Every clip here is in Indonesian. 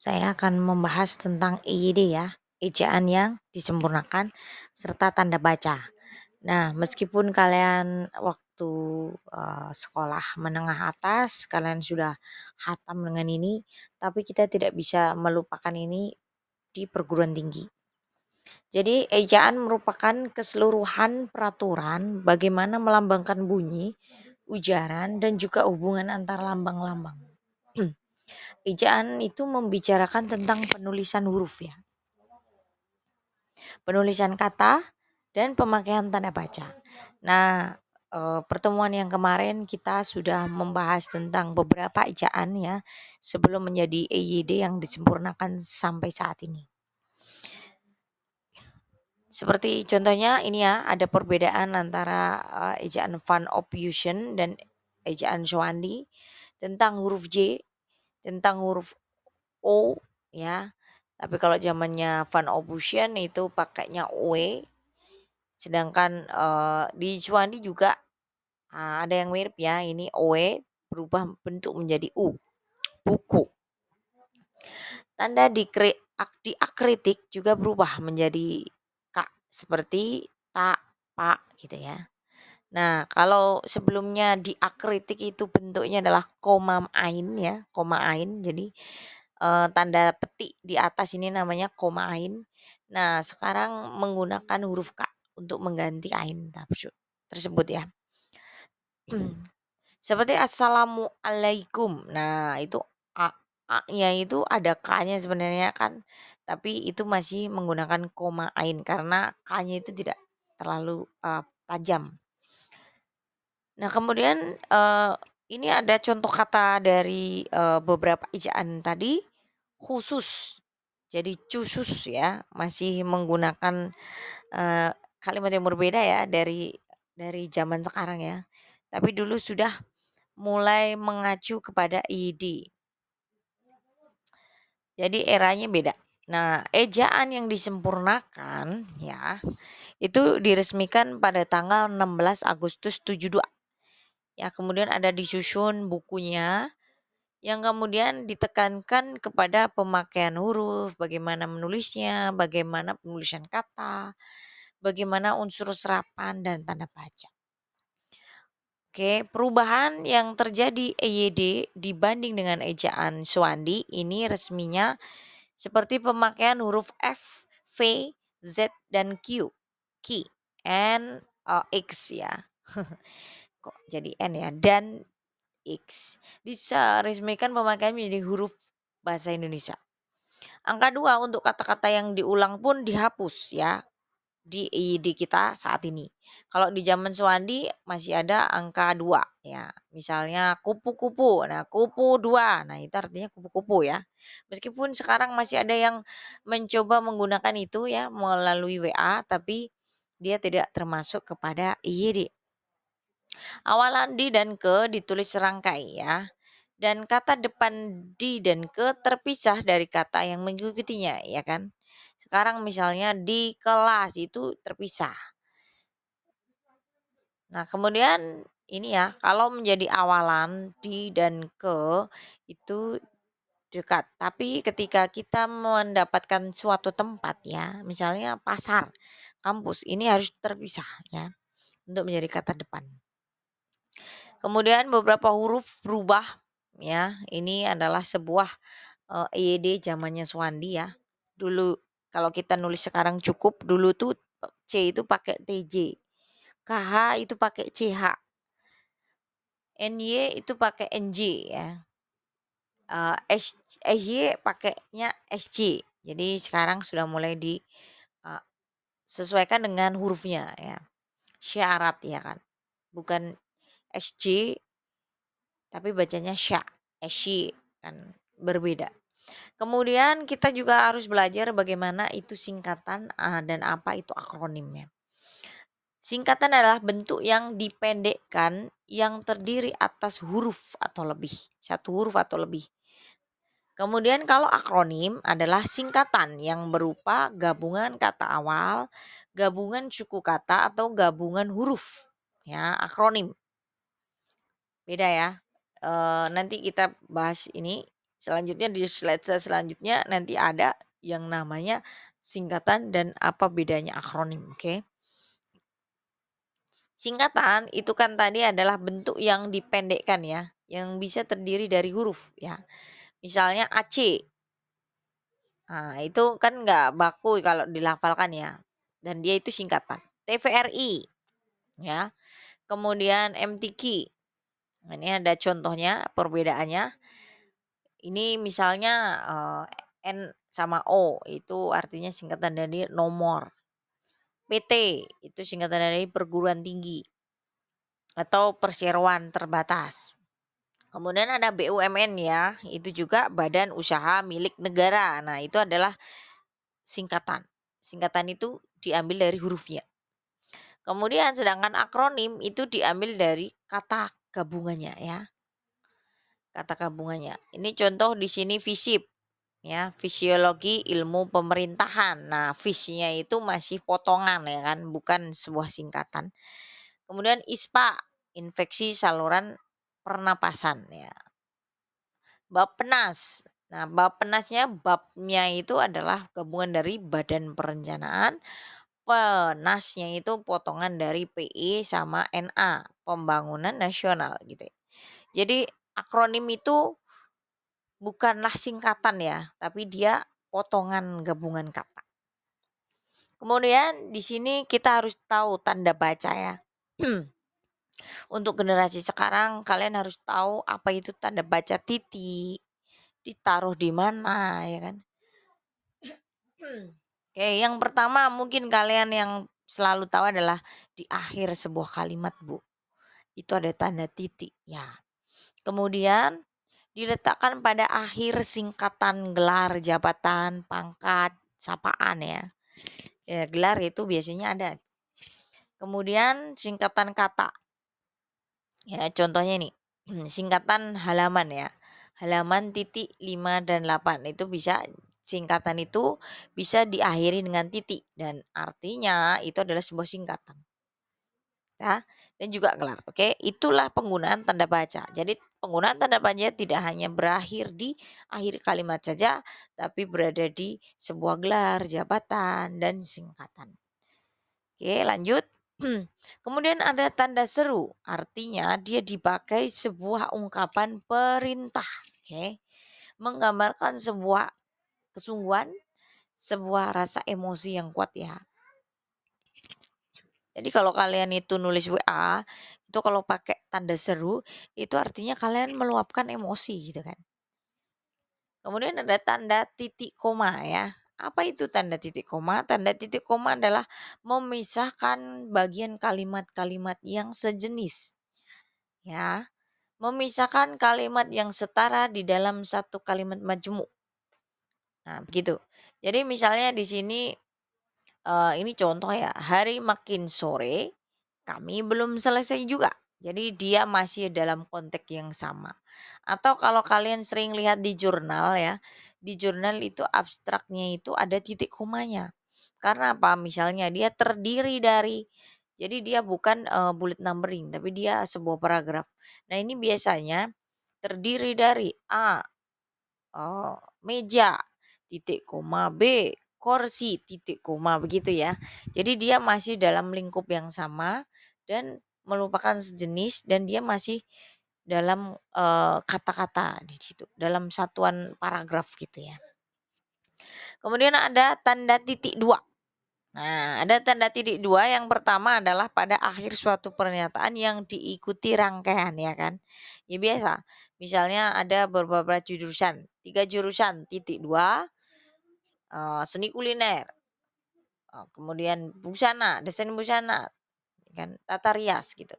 Saya akan membahas tentang EYD ya, ejaan yang disempurnakan serta tanda baca. Nah, meskipun kalian waktu sekolah menengah atas kalian sudah khatam dengan ini, tapi kita tidak bisa melupakan ini di perguruan tinggi. Jadi ejaan merupakan keseluruhan peraturan bagaimana melambangkan bunyi, ujaran, dan juga hubungan antar lambang-lambang. Ejaan itu membicarakan tentang penulisan huruf ya, penulisan kata, dan pemakaian tanda baca. Nah, pertemuan yang kemarin kita sudah membahas tentang beberapa ejaan ya, sebelum menjadi EYD yang disempurnakan sampai saat ini. Seperti contohnya ini ya, ada perbedaan antara ejaan Van Ophuijsen dan ejaan Zwandi tentang huruf J, tentang huruf O ya. Tapi kalau zamannya Van Ophuijsen itu pakainya OE, sedangkan di Zwandi juga ada yang mirip ya, ini OE berubah bentuk menjadi U, buku. Tanda diakritik juga berubah menjadi K seperti ta, pa gitu ya. Nah, kalau sebelumnya diakritik itu bentuknya adalah koma ain ya, koma ain. Jadi tanda petik di atas ini namanya koma ain. Nah, sekarang menggunakan huruf K untuk mengganti ain tersebut ya. Seperti assalamualaikum. Nah, itu A-nya itu ada K-nya sebenarnya kan, tapi itu masih menggunakan koma ain karena K-nya itu tidak terlalu tajam. Nah, kemudian ini ada contoh kata dari beberapa ejaan tadi, khusus. Jadi khusus ya, masih menggunakan kalimat yang berbeda ya dari zaman sekarang ya. Tapi dulu sudah mulai mengacu kepada id. Jadi eranya beda. Nah, ejaan yang disempurnakan ya, itu diresmikan pada tanggal 16 Agustus 72. Ya, kemudian ada disusun bukunya yang kemudian ditekankan kepada pemakaian huruf, bagaimana menulisnya, bagaimana penulisan kata, bagaimana unsur serapan dan tanda baca. Oke, perubahan yang terjadi EYD dibanding dengan ejaan Swandi ini resminya seperti pemakaian huruf F, V, Z, dan Q, N, X ya. Kok jadi N ya? Dan X. Diresmikan pemakaian menjadi huruf bahasa Indonesia. Angka 2 untuk kata-kata yang diulang pun dihapus ya di IID kita saat ini. Kalau di zaman Suwandi masih ada angka 2 ya. Misalnya kupu-kupu. Nah, kupu 2. Nah, itu artinya kupu-kupu ya. Meskipun sekarang masih ada yang mencoba menggunakan itu ya melalui WA tapi dia tidak termasuk kepada IID. Awalan di dan ke ditulis serangkai ya. Dan kata depan di dan ke terpisah dari kata yang mengikutinya ya kan. Sekarang misalnya di kelas itu terpisah. Nah, kemudian ini ya, kalau menjadi awalan di dan ke itu dekat. Tapi ketika kita mendapatkan suatu tempat ya, misalnya pasar, kampus, ini harus terpisah ya untuk menjadi kata depan. Kemudian beberapa huruf berubah ya. Ini adalah sebuah EYD zamannya Swandi ya. Dulu kalau kita nulis sekarang cukup, dulu tuh C itu pakai TJ. KH itu pakai CH. NY itu pakai NJ ya. SY pakainya SC. Jadi sekarang sudah mulai disesuaikan dengan hurufnya ya. Syarat ya kan. Bukan SC tapi bacanya sya, esy kan berbeda. Kemudian kita juga harus belajar bagaimana itu singkatan dan apa itu akronimnya. Singkatan adalah bentuk yang dipendekkan yang terdiri atas huruf atau lebih, satu huruf atau lebih. Kemudian kalau akronim adalah singkatan yang berupa gabungan kata awal, gabungan suku kata atau gabungan huruf. Ya, akronim. Beda ya. Nanti kita bahas ini Selanjutnya di slide selanjutnya nanti ada yang namanya singkatan dan apa bedanya akronim, oke. Singkatan itu kan tadi adalah bentuk yang dipendekkan ya, yang bisa terdiri dari huruf ya. Misalnya AC, nah itu kan nggak baku kalau dilafalkan ya, dan dia itu singkatan. TVRI ya, kemudian MTQ. Nah, ini ada contohnya perbedaannya. Ini misalnya N sama O itu artinya singkatan dari nomor. PT itu singkatan dari perguruan tinggi atau perseroan terbatas. Kemudian ada BUMN ya, itu juga badan usaha milik negara. Nah, itu adalah singkatan. Singkatan itu diambil dari hurufnya. Kemudian sedangkan akronim itu diambil dari kata gabungannya ya, kata gabungannya. Ini contoh di sini FISIP ya, fisiologi ilmu pemerintahan. Nah, FIS-nya itu masih potongan ya kan, bukan sebuah singkatan. Kemudian ISPA, infeksi saluran pernapasan ya. Bappenas. Nah, Bappenasnya babnya itu adalah gabungan dari Badan Perencanaan, penasnya itu potongan dari PE sama NA, Pembangunan Nasional gitu ya. Jadi akronim itu bukanlah singkatan ya, tapi dia potongan gabungan kata. Kemudian di sini kita harus tahu tanda baca ya. Untuk generasi sekarang kalian harus tahu apa itu tanda baca titik, ditaruh di mana ya kan. Oke, yang pertama mungkin kalian yang selalu tahu adalah di akhir sebuah kalimat, Bu. Itu ada tanda titik ya. Kemudian diletakkan pada akhir singkatan gelar, jabatan, pangkat, sapaan ya. Ya, gelar itu biasanya ada. Kemudian singkatan kata. Ya, contohnya nih, singkatan halaman ya. Halaman titik 5 dan 8 itu bisa singkatan itu bisa diakhiri dengan titik dan artinya itu adalah sebuah singkatan. Ya, dan juga gelar. Oke, itulah penggunaan tanda baca. Jadi penggunaan tanda baca tidak hanya berakhir di akhir kalimat saja, tapi berada di sebuah gelar, jabatan, dan singkatan. Oke, lanjut. Kemudian ada tanda seru, artinya dia dipakai sebuah ungkapan perintah, oke. Menggambarkan sebuah kesungguhan, sebuah rasa emosi yang kuat ya. Jadi kalau kalian itu nulis WA, itu kalau pakai tanda seru, itu artinya kalian meluapkan emosi gitu kan. Kemudian ada tanda titik koma ya. Apa itu tanda titik koma? Tanda titik koma adalah memisahkan bagian kalimat-kalimat yang sejenis. Ya, memisahkan kalimat yang setara di dalam satu kalimat majemuk. Nah, begitu. Jadi misalnya di sini ini contoh ya, hari makin sore kami belum selesai juga. Jadi dia masih dalam konteks yang sama. Atau kalau kalian sering lihat di jurnal ya, di jurnal itu abstraknya itu ada titik komanya. Karena apa? Misalnya dia terdiri dari, jadi dia bukan bullet numbering tapi dia sebuah paragraf. Nah, ini biasanya terdiri dari A, meja, titik koma, B, kursi, titik koma, begitu ya. Jadi dia masih dalam lingkup yang sama dan merupakan sejenis dan dia masih dalam, kata-kata di situ, dalam satuan paragraf gitu ya. Kemudian ada tanda titik dua. Nah, ada tanda titik dua yang pertama adalah pada akhir suatu pernyataan yang diikuti rangkaian ya kan. Ya biasa, misalnya ada beberapa jurusan, 3 jurusan, titik dua, seni kuliner, kemudian busana, desain busana, kan, tata rias gitu.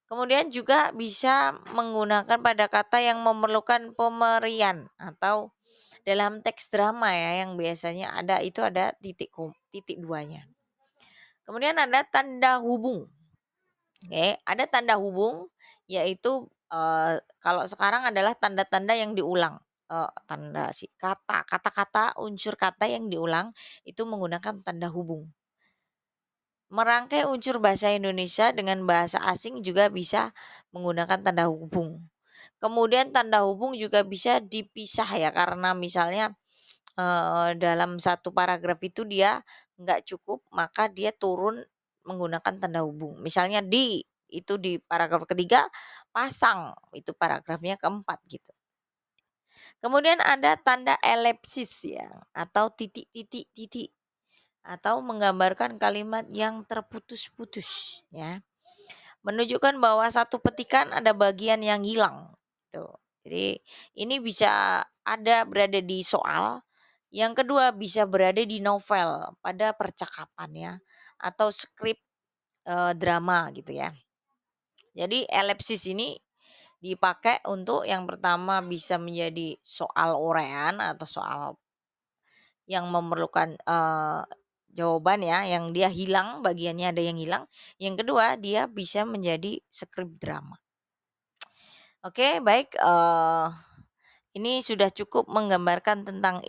Kemudian juga bisa menggunakan pada kata yang memerlukan pemerian atau dalam teks drama ya yang biasanya ada itu ada titik duanya. Kemudian ada tanda hubung. Oke, ada tanda hubung yaitu, kalau sekarang adalah tanda-tanda yang diulang, tanda si kata-kata unsur kata yang diulang itu menggunakan tanda hubung. Merangkai unsur bahasa Indonesia dengan bahasa asing juga bisa menggunakan tanda hubung. Kemudian tanda hubung juga bisa dipisah ya, karena misalnya, dalam satu paragraf itu dia nggak cukup, maka dia turun menggunakan tanda hubung. Misalnya di, itu di paragraf ketiga, pasang, itu paragrafnya keempat gitu. Kemudian ada tanda elipsis ya, atau titik titik titik, atau menggambarkan kalimat yang terputus-putus ya. Menunjukkan bahwa satu petikan ada bagian yang hilang, tuh. Jadi ini bisa berada di soal, yang kedua bisa berada di novel pada percakapan ya, atau skrip, drama gitu ya. Jadi elipsis ini dipakai untuk yang pertama bisa menjadi soal uraian atau soal yang memerlukan, jawaban ya, yang dia hilang, bagiannya ada yang hilang. Yang kedua, dia bisa menjadi skrip drama. Oke, baik, ini sudah cukup menggambarkan tentang